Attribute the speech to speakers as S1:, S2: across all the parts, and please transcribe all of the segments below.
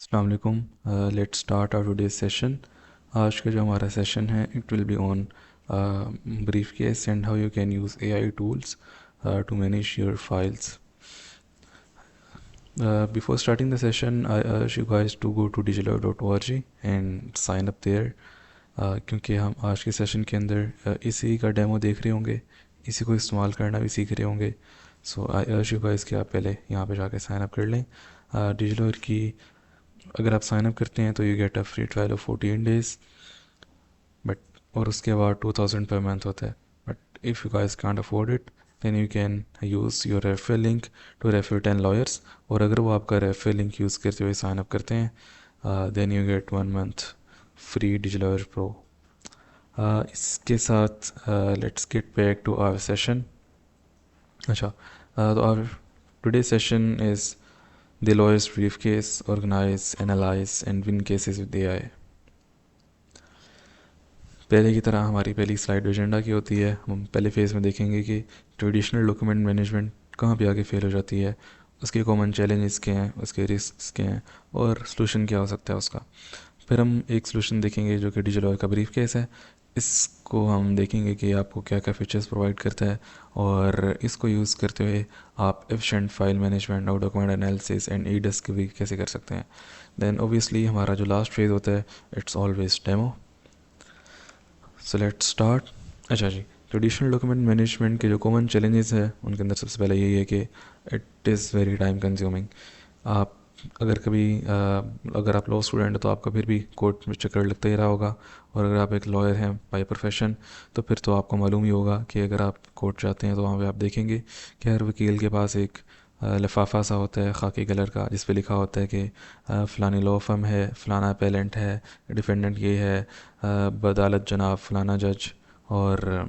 S1: अस्सलाम वालेकुम। Let's start our today session. आज का जो हमारा सेशन है it will be on brief case and how you can use AI tools to manage your files. Before starting the session, I urge you guys to go to digilab.org and sign up there, क्योंकि हम आज के session के अंदर इसी का demo देख रहे होंगे, इसी को इस्तेमाल करना भी सीख रहे होंगे। सो आई अर्ज यू गाइस कि आप पहले यहाँ पे जाके साइन अप कर लें। डिजिलर की अगर आप साइन अप करते हैं तो you get a free trial of 14 days, but और उसके बाद 2000 पर मंथ होता है। But if you guys can't afford it then you can use your refer link to refer 10 lawyers. और अगर वो आपका रेफर लिंक यूज़ करते हुए साइन अप करते हैं then you get 1 month free डिजिलर प्रो। इसके साथ let's get back to our session. अच्छा, तो our today session is the lawyers brief case, organise, analyse and win cases with AI. पहले की तरह हमारी पहली स्लाइड एजेंडा की होती है। हम पहले फेज़ में देखेंगे कि ट्रेडिशनल डॉक्यूमेंट मैनेजमेंट कहाँ पे आगे फेल हो जाती है, उसके कॉमन चैलेंजेस क्या हैं, उसके रिस्क क्या हैं और सलूशन क्या हो सकता है उसका। फिर हम एक सलूशन देखेंगे जो कि डिजिलॉयर का ब्रीफ केस है। इसको हम देखेंगे कि आपको क्या क्या फीचर्स प्रोवाइड करता है और इसको यूज़ करते हुए आप एफिशिएंट फाइल मैनेजमेंट और document analysis and E discovery कैसे कर सकते हैं। देन ओबियसली हमारा जो लास्ट फेज़ होता है it's always demo. So let's start. अच्छा जी, ट्रेडिशनल डॉक्यूमेंट मैनेजमेंट के जो कॉमन चैलेंजेस हैं उनके अंदर सबसे पहले यही है कि it is very time consuming. आप अगर कभी अगर आप लॉ स्टूडेंट हैं तो आपका फिर भी कोर्ट में चक्कर लगता ही रहा होगा, और अगर आप एक लॉयर हैं बाय प्रोफेशन तो फिर तो आपको मालूम ही होगा कि अगर आप कोर्ट जाते हैं तो वहाँ पे आप देखेंगे कि हर वकील के पास एक लिफाफा सा होता है खाकी कलर का, जिस पे लिखा होता है कि फ़लानी लॉ फर्म है, फ़लाना अपेलेंट है, डिफेंडेंट ये है, बदालत जनाब फ़लाना जज, और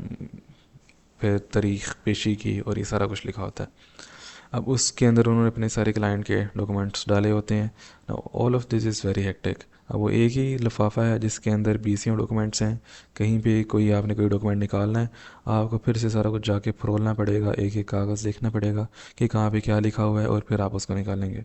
S1: फिर तारीख़ पेशी की, और ये सारा कुछ लिखा होता है। अब उसके अंदर उन्होंने अपने सारे क्लाइंट के डॉक्यूमेंट्स डाले होते हैं। All of this is very hectic. अब वो एक ही लिफाफा है जिसके अंदर बीसियों डॉक्यूमेंट्स हैं। कहीं पे कोई आपने कोई डॉक्यूमेंट निकालना है, आपको फिर से सारा कुछ जाके फरोलना पड़ेगा, एक एक कागज़ देखना पड़ेगा कि कहाँ पे क्या लिखा हुआ है, और फिर आप उसको निकालेंगे।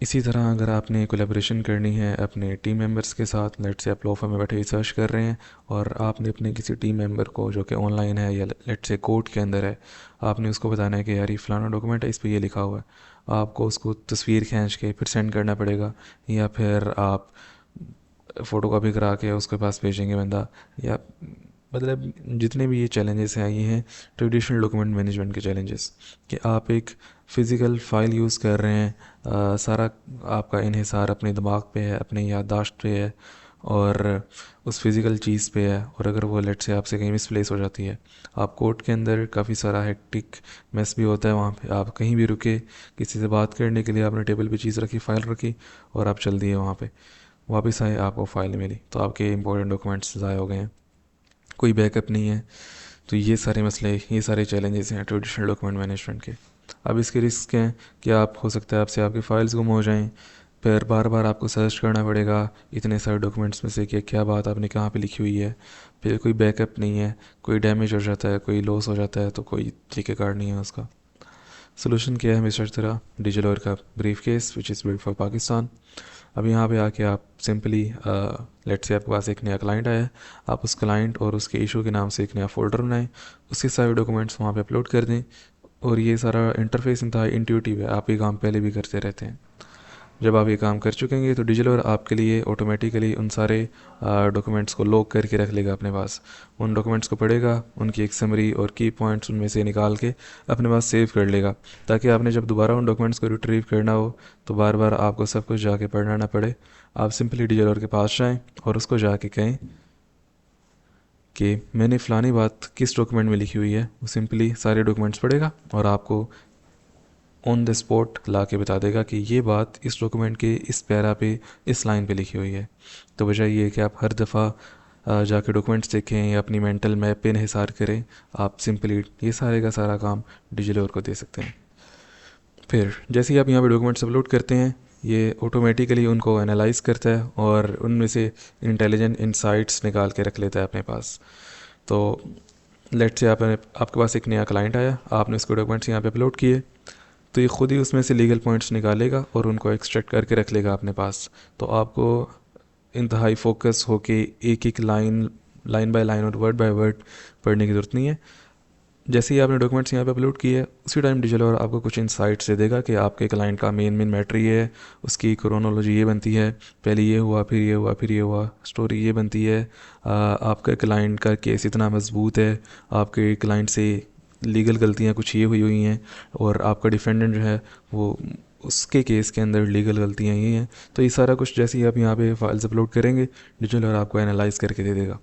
S1: इसी तरह अगर आपने कोलैबोरेशन करनी है अपने टीम मेंबर्स के साथ, लेट्स से आप लॉ फर्म में बैठे रिसर्च कर रहे हैं और आपने अपने किसी टीम मेंबर को जो कि ऑनलाइन है या लेट्स से कोर्ट के अंदर है, आपने उसको बताना है कि यार ये फ़लाना डॉक्यूमेंट है, इस पे ये लिखा हुआ है। आपको उसको तस्वीर खींच के फिर सेंड करना पड़ेगा, या फिर आप फ़ोटो कॉपी करा के उसके पास भेजेंगे बंदा, या मतलब जितने भी ये चैलेंजेस हैं ये हैं ट्रेडिशनल डॉक्यूमेंट मैनेजमेंट के चैलेंजेस, कि आप एक फ़िज़िकल फ़ाइल यूज़ कर रहे हैं। सारा आपका इन्हिसार अपने दिमाग पे है, अपनी याददाश्त पे है, और उस फिज़िकल चीज़ पे है, और अगर वो लेट से आपसे कहीं मिसप्लेस हो जाती है, आप कोर्ट के अंदर काफ़ी सारा हेक्टिक मेस भी होता है। वहाँ पे आप कहीं भी रुके, किसी से बात करने के लिए आपने टेबल पे चीज़ रखी, फ़ाइल रखी, और आप चल दिए वहाँ पे, वापस आए आपको फ़ाइल मिली तो आपके इंपॉर्टेंट डॉक्यूमेंट्स ज़ाया हो गए हैं, कोई बैकअप नहीं है। तो ये सारे मसले, ये सारे चैलेंजेस हैं ट्रेडिशनल डॉक्यूमेंट मैनेजमेंट के। अब इसके रिस्क हैं कि आप हो सकता है आपसे आपकी फ़ाइल्स गुम हो जाएं, फिर बार बार आपको सर्च करना पड़ेगा इतने सारे डॉक्यूमेंट्स में से कि क्या बात आपने कहाँ पे लिखी हुई है, फिर कोई बैकअप नहीं है, कोई डैमेज हो जाता है, कोई लॉस हो जाता है तो कोई तरीक़ेकार नहीं है उसका। सोल्यूशन क्या है हमेशा की तरह, डिजिलॉयर का brief case which is build for Pakistan. अब यहाँ पे आके आप सिंपली लेट्स से आपके पास एक नया क्लाइंट आया है, आप उस क्लाइंट और उसके इशू के नाम से एक नया फ़ोल्डर बनाएं, उसके सारे डॉक्यूमेंट्स वहाँ पे अपलोड कर दें, और ये सारा इंटरफेस इंतहा इंट्यूटिव है, आप ये काम पहले भी करते रहते हैं। जब आप ये काम कर चुकेंगे तो डिजिलॉकर आपके लिए ऑटोमेटिकली उन सारे डॉक्यूमेंट्स को लॉक करके रख लेगा अपने पास। उन डॉक्यूमेंट्स को पढ़ेगा, उनकी एक समरी और की पॉइंट्स उनमें से निकाल के अपने पास सेव कर लेगा, ताकि आपने जब दोबारा उन डॉक्यूमेंट्स को रिट्रीव करना हो तो बार बार आपको सब कुछ जाके पढ़ना ना पड़े। आप सिंपली डिजिलॉकर के पास जाएँ और उसको जाके कहें कि मैंने फ़लानी बात किस डॉक्यूमेंट में लिखी हुई है। वो सिंपली सारे डॉक्यूमेंट्स पढ़ेगा और आपको ऑन द स्पॉट ला के बता देगा कि ये बात इस डॉक्यूमेंट के इस पैरा पे, इस लाइन पे लिखी हुई है। तो वजह ये है कि आप हर दफ़ा जाके डॉक्यूमेंट्स देखें या अपनी मेंटल मैप पे इन्हिसार करें, आप सिंपली ये सारे का सारा काम डिजिलॉकर को दे सकते हैं। फिर जैसे ही आप यहाँ पे डॉक्यूमेंट्स अपलोड करते हैं, ये ऑटोमेटिकली उनको एनालाइज करता है और उनमें से इंटेलिजेंट इंसाइट्स निकाल के रख लेता है अपने पास। तो लेट्स से आपके पास एक नया क्लाइंट आया, आपने उसके डॉक्यूमेंट्स यहाँ पे अपलोड किए, तो ये ख़ुद ही उसमें से लीगल पॉइंट्स निकालेगा और उनको एक्सट्रैक्ट करके रख लेगा अपने पास। तो आपको इंतहाई फोकस होके एक एक लाइन लाइन बाय लाइन और वर्ड बाय वर्ड पढ़ने की ज़रूरत नहीं है। जैसे ही आपने डॉक्यूमेंट्स यहाँ पे अपलोड किए उसी टाइम डिजिलॉकर आपको कुछ इंसाइट्स दे देगा कि आपके क्लाइंट का मेन मेन मैटर ये है, उसकी क्रोनोलॉजी ये बनती है, पहले ये हुआ फिर ये हुआ फिर ये हुआ, स्टोरी ये बनती है, आपका क्लाइंट का केस इतना मजबूत है, आपके क्लाइंट से लीगल गलतियाँ कुछ ये हुई हुई हैं और आपका डिफेंडेंट जो है वो उसके केस के अंदर लीगल गलतियाँ ये हैं। तो ये सारा कुछ जैसे ही आप यहाँ पे फाइल्स अपलोड करेंगे डिजिलॉकर आपको एनालाइज करके दे देगा।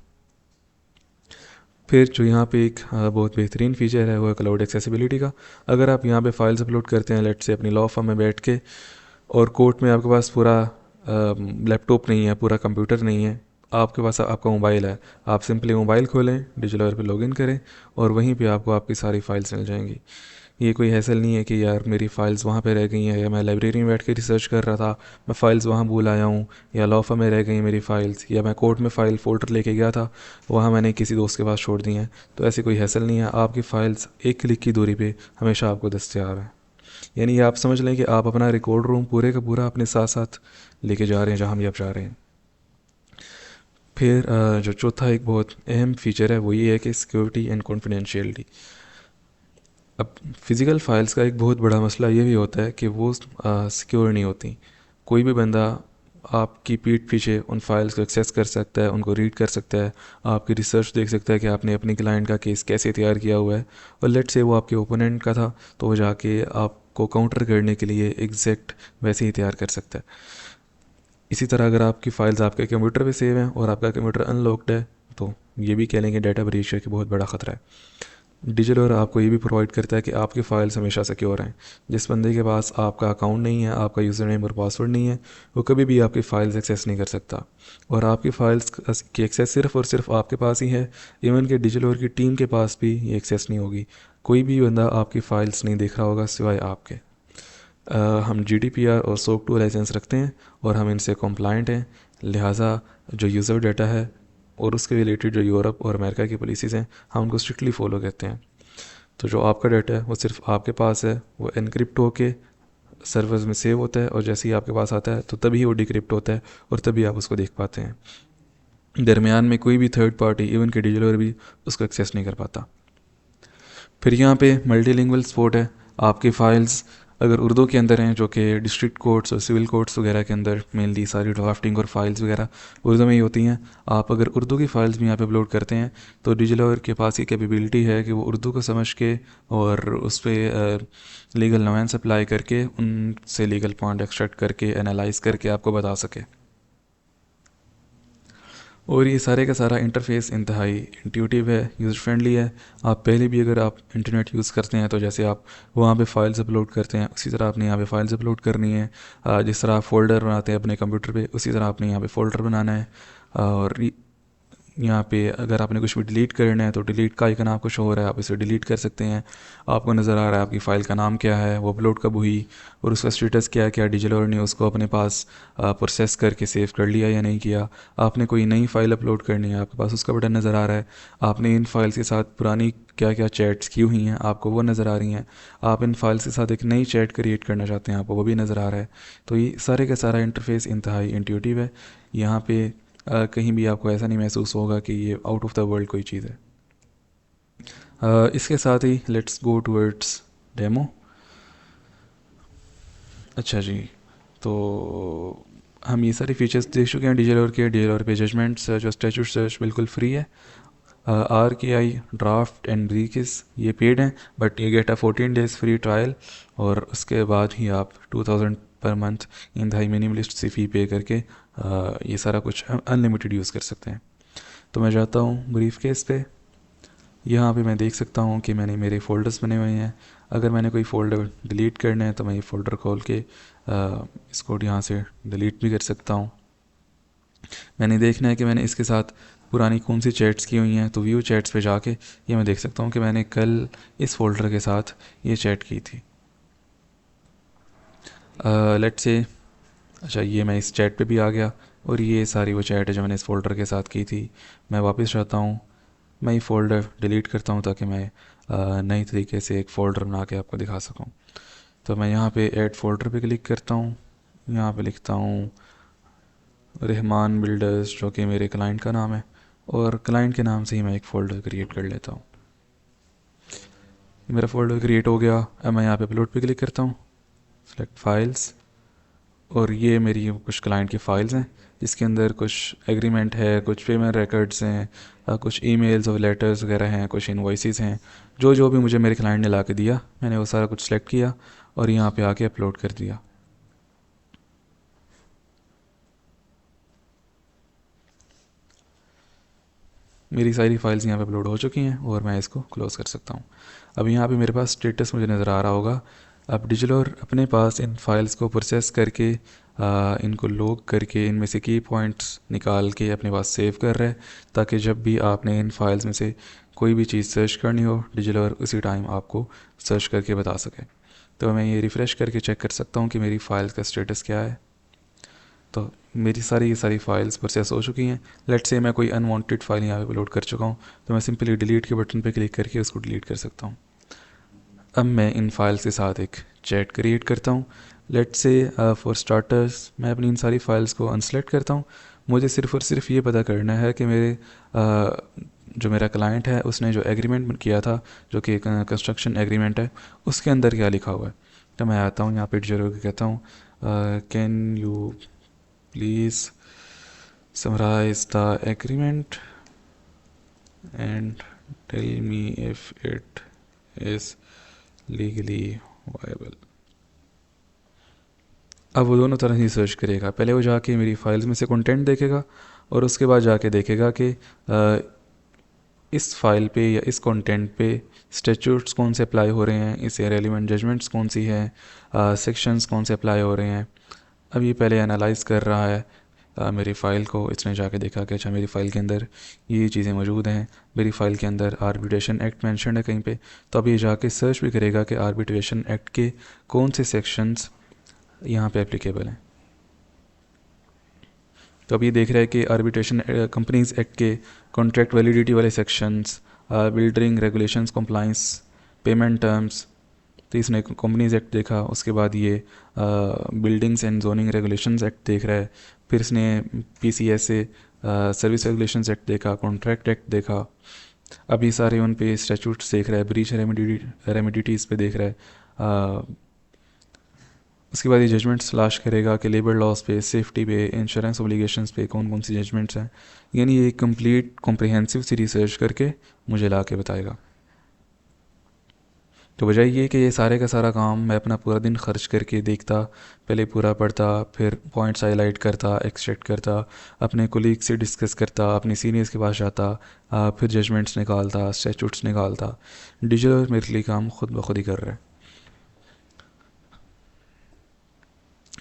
S1: फिर जो यहाँ पे एक बहुत बेहतरीन फ़ीचर है वो है क्लाउड एक्सेसिबिलिटी का। अगर आप यहाँ पे फाइल्स अपलोड करते हैं लेट से अपनी लॉ फर्म में बैठ के और कोर्ट में आपके पास पूरा लैपटॉप नहीं है, पूरा कंप्यूटर नहीं है, आपके पास आपका मोबाइल है, आप सिंपली मोबाइल खोलें, डिजिलॉकर पे लॉगिन करें और वहीं पे आपको आपकी सारी फाइल्स मिल जाएंगी। ये कोई हैसल नहीं है कि यार मेरी फ़ाइल्स वहाँ पे रह गई हैं या मैं लाइब्रेरी में बैठ के रिसर्च कर रहा था, मैं फ़ाइल्स वहाँ भूल आया हूँ, या लॉ फर्म में रह गई मेरी फ़ाइल्स, या मैं कोर्ट में फ़ाइल फ़ोल्डर लेके गया था वहाँ मैंने किसी दोस्त के पास छोड़ दी हैं। तो ऐसी कोई हैसल नहीं है, आपकी फ़ाइल्स एक क्लिक की दूरी पे हमेशा आपको दस्तयाब है। यानी ये आप समझ लें कि आप अपना रिकॉर्ड रूम पूरे का पूरा अपने साथ साथ लेके जा रहे हैं जहाँ भी आप जा रहे हैं। फिर जो चौथा एक बहुत अहम फ़ीचर है वो ये है कि सिक्योरिटी एंड कॉन्फिडेंशियलिटी। अब फिज़िकल फाइल्स का एक बहुत बड़ा मसला ये भी होता है कि वो सिक्योर नहीं होती। कोई भी बंदा आपकी पीठ पीछे उन फाइल्स को एक्सेस कर सकता है, उनको रीड कर सकता है, आपकी रिसर्च देख सकता है कि आपने अपनी क्लाइंट का केस कैसे तैयार किया हुआ है, और लेट से वो आपके ओपोनेंट का था तो वो जाके आपको काउंटर करने के लिए एग्जैक्ट वैसे ही तैयार कर सकता है। इसी तरह अगर आपकी फ़ाइल्स आपके कंप्यूटर पे सेव हैं और आपका कंप्यूटर अनलॉक्ड है तो ये भी कह लेंगे डाटा ब्रीच है कि बहुत बड़ा ख़तरा है। डिजिलॉकर आपको ये भी प्रोवाइड करता है कि आपकी फ़ाइल्स हमेशा सिक्योर हैं। जिस बंदे के पास आपका अकाउंट नहीं है, आपका यूज़र नेम और पासवर्ड नहीं है, वो कभी भी आपकी फ़ाइल्स एक्सेस नहीं कर सकता, और आपकी फ़ाइल्स की एक्सेस सिर्फ़ और सिर्फ आपके पास ही है। इवन कि डिजिलॉकर की टीम के पास भी ये एक्सेस नहीं होगी। कोई भी बंदा आपकी फ़ाइल्स नहीं देख रहा होगा सिवाय आपके। हम GDPR और SOC 2 लाइसेंस रखते हैं और हम इनसे कॉम्प्लाइंट हैं, लिहाजा जो यूज़र डाटा है और उसके रिलेटेड जो यूरोप और अमेरिका की पॉलिसीज़ हैं हम उनको स्ट्रिक्टली फॉलो करते हैं। तो जो आपका डाटा है वो सिर्फ आपके पास है, वो एनक्रिप्ट होके सर्वर्स में सेव होता है और जैसे ही आपके पास आता है तो तभी वो डिक्रिप्ट होता है और तभी आप उसको देख पाते हैं। दरमियान में कोई भी थर्ड पार्टी इवन के डिजिलॉकर भी उसको एक्सेस नहीं कर पाता। फिर यहाँ पे मल्टीलिंगुअल सपोर्ट है। आपकी फ़ाइल्स अगर उर्दू के अंदर हैं, जो कि डिस्ट्रिक्ट कोर्ट्स और सिविल कोर्ट्स वगैरह के अंदर मेनली सारी ड्राफ्टिंग और फाइल्स वगैरह उर्दू में ही होती हैं, आप अगर उर्दू की फ़ाइल्स भी यहाँ पे अपलोड करते हैं तो डिजिलॉकर के पास ये कैपेबिलिटी है कि वो उर्दू को समझ के और उस पर लीगल नॉवेंस अप्लाई करके उनसे लीगल पॉइंट एक्सट्रैक्ट करके एनालाइज करके आपको बता सके। और ये सारे का सारा इंटरफेस इंतहाई इंट्यूटिव है, यूज़र फ्रेंडली है। आप पहले भी अगर आप इंटरनेट यूज़ करते हैं तो जैसे आप वहाँ पे फाइल्स अपलोड करते हैं उसी तरह आपने यहाँ पे फाइल्स अपलोड करनी है। जिस तरह आप फ़ोल्डर बनाते हैं अपने कंप्यूटर पे उसी तरह आपने यहाँ पे फ़ोल्डर बनाना है। और यहाँ पे अगर आपने कुछ भी डिलीट करना है तो डिलीट का आइकन आपको शो हो रहा है, आप इसे डिलीट कर सकते हैं। आपको नज़र आ रहा है आपकी फ़ाइल का नाम क्या है, वो अपलोड कब हुई और उसका स्टेटस क्या है, क्या डिजिलॉकर ने उसको अपने पास प्रोसेस करके सेव कर लिया या नहीं किया। आपने कोई नई फ़ाइल अपलोड करनी है, आपके पास उसका बटन नज़र आ रहा है। आपने इन फाइल्स के साथ पुरानी क्या क्या चैट्स की हुई हैं आपको वो नज़र आ रही हैं। आप इन फाइल्स के साथ एक नई चैट क्रिएट करना चाहते हैं, आपको वो भी नज़र आ रहा है। तो ये सारे का सारा इंटरफेस इंतहाई इंट्यूटिव है। यहाँ पे कहीं भी आपको ऐसा नहीं महसूस होगा कि ये आउट ऑफ द वर्ल्ड कोई चीज़ है। इसके साथ ही लेट्स गो टूवर्ड्स डेमो। अच्छा जी, तो हम ये सारे फीचर्स देख चुके हैं डिजिलॉकर के। डिजिलॉकर पे जजमेंट सर्च और स्टैचूट सर्च बिल्कुल फ्री है। RKI ड्राफ्ट एंड ब्रीकिस ये पेड हैं, बट ये गेट 14 डेज़ फ्री ट्रायल और उसके बाद ही आप 2000 पर मंथ इंतहाई मिनिमलिस्ट सी फ़ी पे करके ये सारा कुछ अनलिमिटेड यूज़ कर सकते हैं। तो मैं जाता हूँ ब्रीफ केस पे। यहाँ पे मैं देख सकता हूँ कि मैंने मेरे फ़ोल्डर्स बने हुए हैं। अगर मैंने कोई फ़ोल्डर डिलीट करना है तो मैं ये फ़ोल्डर खोल के इसको यहाँ से डिलीट भी कर सकता हूँ। मैंने देखना है कि मैंने इसके साथ पुरानी कौन सी चैट्स की हुई हैं, तो व्यू चैट्स पे जाके ये मैं देख सकता हूँ कि मैंने कल इस फ़ोल्डर के साथ ये चैट की थी। लेट्स से अच्छा ये मैं इस चैट पे भी आ गया और ये सारी वो चैट है जो मैंने इस फ़ोल्डर के साथ की थी। मैं वापस जाता हूँ, मैं ये फ़ोल्डर डिलीट करता हूँ ताकि मैं नई तरीके से एक फ़ोल्डर बना के आपको दिखा सकूँ। तो मैं यहाँ पे ऐड फोल्डर पे क्लिक करता हूँ, यहाँ पे लिखता हूँ रहमान बिल्डर्स, जो कि मेरे क्लाइंट का नाम है, और क्लाइंट के नाम से ही मैं एक फ़ोल्डर क्रिएट कर लेता हूँ। मेरा फ़ोल्डर क्रिएट हो गया। अब मैं यहाँ पे अपलोड पे क्लिक करता हूँ, सेलेक्ट फाइल्स, और ये मेरी कुछ क्लाइंट की फ़ाइल्स हैं जिसके अंदर कुछ एग्रीमेंट है, कुछ पेमेंट रिकॉर्ड्स हैं, कुछ ईमेल्स और लेटर्स वगैरह हैं, कुछ इनवॉइसेस हैं। जो जो भी मुझे मेरे क्लाइंट ने ला के दिया, मैंने वो सारा कुछ सेलेक्ट किया और यहाँ पे आके अपलोड कर दिया। मेरी सारी फाइल्स यहाँ पे अपलोड हो चुकी हैं और मैं इसको क्लोज़ कर सकता हूँ। अब यहाँ पे मेरे पास स्टेटस मुझे नज़र आ रहा होगा। अब डिजिलॉकर अपने पास इन फाइल्स को प्रोसेस करके इनको लॉग करके इनमें से की पॉइंट्स निकाल के अपने पास सेव कर रहा है, ताकि जब भी आपने इन फाइल्स में से कोई भी चीज़ सर्च करनी हो, डिजिलॉकर उसी टाइम आपको सर्च करके बता सके। तो मैं ये रिफ़्रेश करके चेक कर सकता हूँ कि मेरी फ़ाइल का स्टेटस क्या है। तो मेरी सारी फाइल्स प्रोसेस हो चुकी हैं। लेट से मैं कोई अनवांटेड फाइल यहाँ पे अपलोड कर चुका हूँ, तो मैं सिंपली डिलीट के बटन पे क्लिक करके उसको डिलीट कर सकता हूँ। अब मैं इन फाइल्स के साथ एक चैट क्रिएट करता हूँ। लेट से फॉर स्टार्टर्स मैं अपनी इन सारी फाइल्स को अनसेलेक्ट करता हूँ। मुझे सिर्फ़ और सिर्फ ये पता करना है कि जो मेरा क्लाइंट है उसने जो एग्रीमेंट किया था, जो कि कंस्ट्रक्शन एग्रीमेंट है, उसके अंदर क्या लिखा हुआ है। तो मैं आता हूँ यहाँ पे जरूर कहता हूँ can you please summarize the agreement and tell me if it is legally viable। अब वो दोनों तरह ही सर्च करेगा। पहले वो जाके मेरी फाइल्स में से कंटेंट देखेगा और उसके बाद जाके देखेगा कि इस फाइल पे या इस कंटेंट पे स्टैट्यूट्स कौन से अप्लाई हो रहे हैं, इसे रेलिवेंट जजमेंट्स कौन सी हैं, सेक्शंस कौन से अप्लाई हो रहे हैं। अब ये पहले एनालाइज कर रहा है मेरी फ़ाइल को। इसने जाके देखा कि अच्छा मेरी फ़ाइल के अंदर ये चीज़ें मौजूद हैं, मेरी फ़ाइल के अंदर आर्बिट्रेशन एक्ट मेंशन है कहीं पे, तो अब ये जाके सर्च भी करेगा कि आर्बिट्रेशन एक्ट के कौन से सेक्शंस यहाँ पे एप्लीकेबल हैं। तो अब ये देख रहा है कि आर्बिट्रेशन कंपनीज एक्ट के कॉन्ट्रैक्ट वैलिडिटी वाले sections, building regulations compliance, payment terms. तो इसने कंपनीज एक्ट देखा, उसके बाद ये buildings and zoning regulations act देख रहा है, फिर इसने PCS से सर्विस रेगुलेशंस एक्ट देखा, कॉन्ट्रैक्ट एक्ट देखा। अब ये सारे उन पे स्टैट्यूट्स देख रहा है, ब्रीच रेमिडिटीज़ पे देख रहा है। उसके बाद ये जजमेंट्स तलाश करेगा कि लेबर लॉस पे, सेफ्टी पे, इंश्योरेंस ओब्लिगेशंस पे कौन कौन सी जजमेंट्स हैं। यानी ये कंप्लीट कॉम्प्रिहेंसिव सी रिसर्च करके मुझे ला के बताएगा। तो बजाय ये कि ये सारे का सारा काम मैं अपना पूरा दिन खर्च करके देखता, पहले पूरा पढ़ता, फिर पॉइंट्स हाईलाइट करता, एक्सट्रैक्ट करता, अपने कोलीग से डिस्कस करता, अपने सीनियर्स के पास जाता, फिर जजमेंट्स निकालता, स्टैट्यूट्स निकालता। डिजिटल मेरे लिए काम खुद ब खुद ही कर रहा है।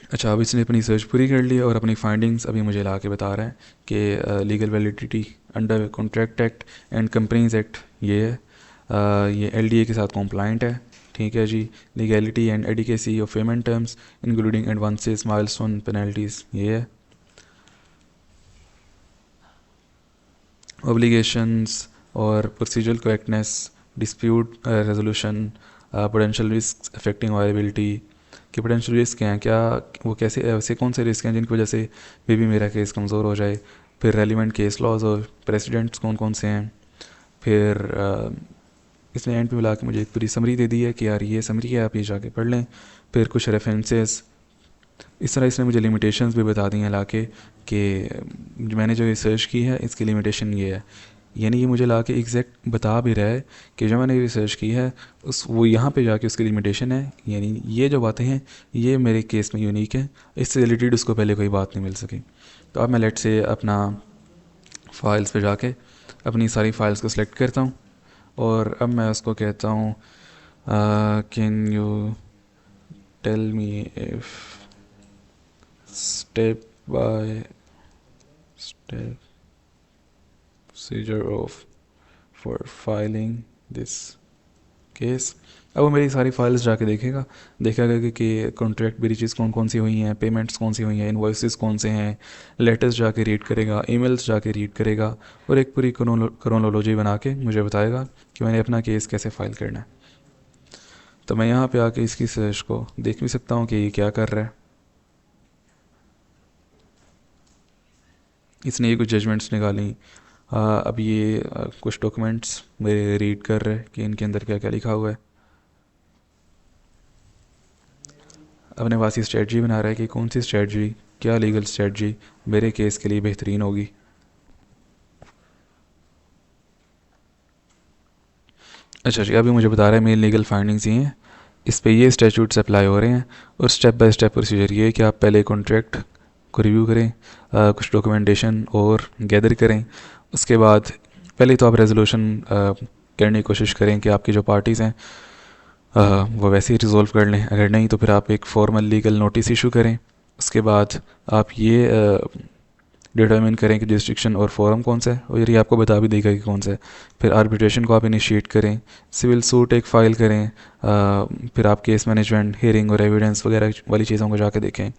S1: अच्छा, अब इसने अपनी सर्च पूरी कर ली और अपनी फाइंडिंग्स अभी मुझे ला के बता रहा है कि legal validity under contract act and companies act ये है। ये LDA के साथ कॉम्प्लाइंट है, ठीक है जी। Legality and adequacy of payment terms including advances, milestone, penalties ये है। ऑब्लिगेशंस और procedural correctness, dispute resolution, potential risk affecting viability. कि पोटेंशियल रिस्क हैं क्या, वो कैसे, ऐसे कौन से रिस्क हैं जिनकी वजह से भी मेरा केस कमज़ोर हो जाए। फिर रेलिवेंट केस लॉज और प्रेसिडेंट्स कौन कौन से हैं। फिर इसने एंड पे मिला के मुझे एक पूरी समरी दे दी है कि यार ये समरी है, आप ये जाके पढ़ लें। फिर कुछ रेफरेंसेस। इस तरह इसने मुझे लिमिटेशंस भी बता दी हैं लाके कि मैंने जो रिसर्च की है इसकी लिमिटेशन ये है। यानी ये मुझे लाके एग्जैक्ट बता भी रहा है कि जो मैंने रिसर्च की है उस वो यहाँ पे जाके उसकी लिमिटेशन है। यानी ये जो बातें हैं ये मेरे केस में यूनिक है, इससे रिलेटेड उसको पहले कोई बात नहीं मिल सकी। तो अब मैं लेट से अपना फाइल्स पे जाके अपनी सारी फाइल्स को सिलेक्ट करता हूँ और अब मैं उसको कहता हूँ can you tell me if step by step procedure of for filing this case. अब वो मेरी सारी फाइल्स जाके देखेगा कि कॉन्ट्रैक्ट ब्रीचेस कौन कौन सी हुई हैं, पेमेंट्स कौन सी हुई हैं, इनवॉइसेस कौन से हैं, लेटर्स जाके रीड करेगा, ईमेल्स जाके रीड करेगा और एक पूरी क्रोनोलॉजी बना के मुझे बताएगा कि मैंने अपना केस कैसे फ़ाइल करना है। तो मैं यहाँ पे आके इसकी सर्च को देख भी सकता हूँ कि ये क्या कर रहा है। इसने ये कुछ जजमेंट्स निकाली। अब ये कुछ डॉक्यूमेंट्स मेरे रीड कर रहे हैं कि इनके अंदर क्या क्या लिखा हुआ है। अपने पास ये स्ट्रेटजी बना रहा है कि कौन सी स्ट्रेटजी, क्या लीगल स्ट्रेटजी मेरे केस के लिए बेहतरीन होगी। अच्छा जी, अभी मुझे बता रहा है मेरी लीगल फाइंडिंग्स ये हैं, इस पे ये स्टैट्यूट्स अप्लाई हो रहे हैं, और स्टेप बाय स्टेप प्रोसीजर ये है कि आप पहले कॉन्ट्रैक्ट को रिव्यू करें, कुछ डॉक्यूमेंटेशन और गैदर करें। उसके बाद पहले तो आप रेजोल्यूशन करने की कोशिश करें कि आपकी जो पार्टीज़ हैं वो वैसे ही रिजॉल्व कर लें। अगर नहीं तो फिर आप एक फॉर्मल लीगल नोटिस इशू करें। उसके बाद आप ये डिटरमिन करें कि जुरिस्डिक्शन और फोरम कौन सा है, और ये आपको बता भी देगा कि कौन सा है। फिर आर्बिट्रेशन को आप इनिशिएट करें, सिविल सूट एक फ़ाइल करें, फिर आप केस मैनेजमेंट, हियरिंग और एविडेंस वगैरह वाली चीज़ों को जाके देखें,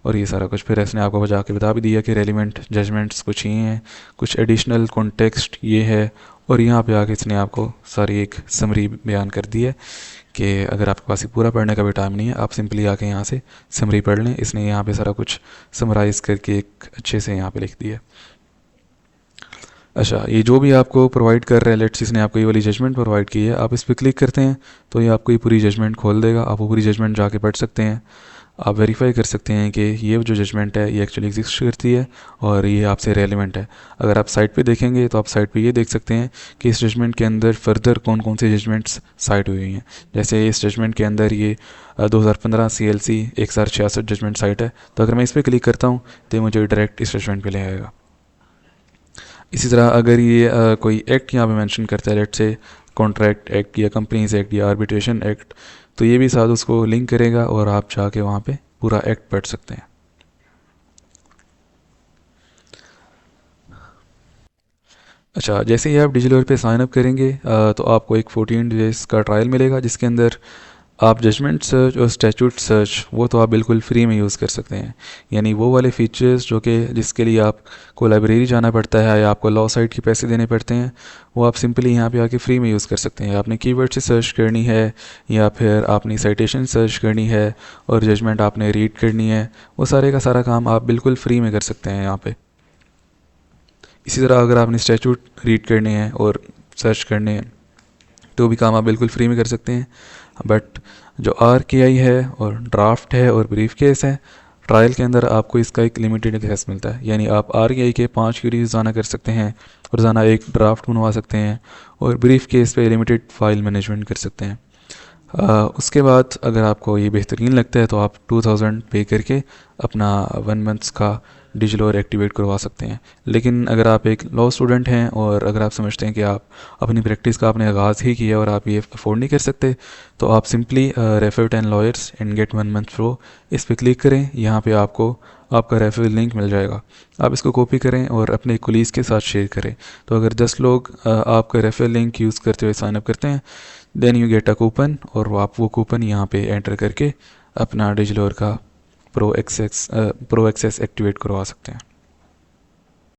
S1: और ये सारा कुछ फिर इसने आपको जाके बता भी दिया कि रेलिवेंट जजमेंट्स कुछ ये हैं, कुछ एडिशनल कॉन्टेक्स्ट ये है। और यहाँ पे आके इसने आपको सारी एक समरी बयान कर दी है कि अगर आपके पास ये पूरा पढ़ने का भी टाइम नहीं है, आप सिंपली आके यहाँ से समरी पढ़ लें। इसने यहाँ पे सारा कुछ समराइज़ करके एक अच्छे से यहाँ पे लिख दिया है। अच्छा, ये जो भी आपको प्रोवाइड कर रहा है, लेट्स इसने आपको ये वाली जजमेंट प्रोवाइड की है, आप इस पर क्लिक करते हैं तो ये आपको ये पूरी जजमेंट खोल देगा। आप वो पूरी जजमेंट जाके पढ़ सकते हैं। आप वेरीफाई कर सकते हैं कि ये जो जजमेंट है ये एक्चुअली एग्जिस्ट करती है और ये आपसे रेलिवेंट है। अगर आप साइट पे देखेंगे तो आप साइट पे ये देख सकते हैं कि इस जजमेंट के अंदर फर्दर कौन कौन से जजमेंट्स साइट हुई हैं। जैसे इस जजमेंट के अंदर ये 2015 CLC 1066 जजमेंट साइट है, तो अगर मैं इस पर क्लिक करता हूँ तो मुझे डायरेक्ट इस जजमेंट पे ले आएगा। इसी तरह अगर ये कोई एक्ट यहाँ पे मेंशन करता है, लेट्स से कॉन्ट्रैक्ट एक्ट या कंपनीज एक्ट या आर्बिट्रेशन एक्ट, तो ये भी साथ उसको लिंक करेगा और आप जाके वहाँ पे पूरा एक्ट पढ़ सकते हैं। अच्छा, जैसे ही आप डिजिलॉकर पे साइन अप करेंगे तो आपको एक 14 डेज़ का ट्रायल मिलेगा, जिसके अंदर आप जजमेंट सर्च और स्टैट्यूट सर्च वो तो आप बिल्कुल फ्री में यूज़ कर सकते हैं। यानी वो वाले फीचर्स जो कि जिसके लिए आपको लाइब्रेरी जाना पड़ता है या आपको लॉ साइट के पैसे देने पड़ते हैं, वो आप सिंपली यहाँ पे आके फ्री में यूज़ कर सकते हैं। आपने कीवर्ड से सर्च करनी है या फिर आपने साइटेशन सर्च करनी है और जजमेंट आपने रीड करनी है, वो सारे का सारा काम आप बिल्कुल फ्री में कर सकते हैं यहाँ पे। इसी तरह अगर आपने स्टैट्यूट रीड करने हैं और सर्च करने हैं तो भी काम आप बिल्कुल फ्री में कर सकते हैं। बट जो RKI है और ड्राफ्ट है और ब्रीफ केस है, ट्रायल के अंदर आपको इसका एक लिमिटेड एक्सेस मिलता है। यानी आप RKI के 5 क्यूरीज रोज़ाना कर सकते हैं, रोज़ाना एक ड्राफ्ट बनवा सकते हैं, और ब्रीफ केस पे लिमिटेड फाइल मैनेजमेंट कर सकते हैं। उसके बाद अगर आपको ये बेहतरीन लगता है तो आप 2000 पे करके अपना 1 मंथ्स का डिजिलॉकर एक्टिवेट करवा सकते हैं। लेकिन अगर आप एक लॉ स्टूडेंट हैं और अगर आप समझते हैं कि आप अपनी प्रैक्टिस का आपने आगाज़ ही किया और आप ये अफोर्ड नहीं कर सकते, तो आप simply refer 10 lawyers and get 1 month pro इस पर क्लिक करें। यहाँ पे आपको आपका रेफरल लिंक मिल जाएगा, आप इसको कॉपी करें और अपने कोलीग्स के साथ शेयर करें। तो अगर 10 लोग आपका रेफरल लिंक यूज़ करते हुए साइनअप करते हैं, then you get a coupon, और आप वो कूपन यहाँ पे एंटर करके अपना डिजिलॉकर का प्रो एक्सेस एक्टिवेट करवा सकते हैं।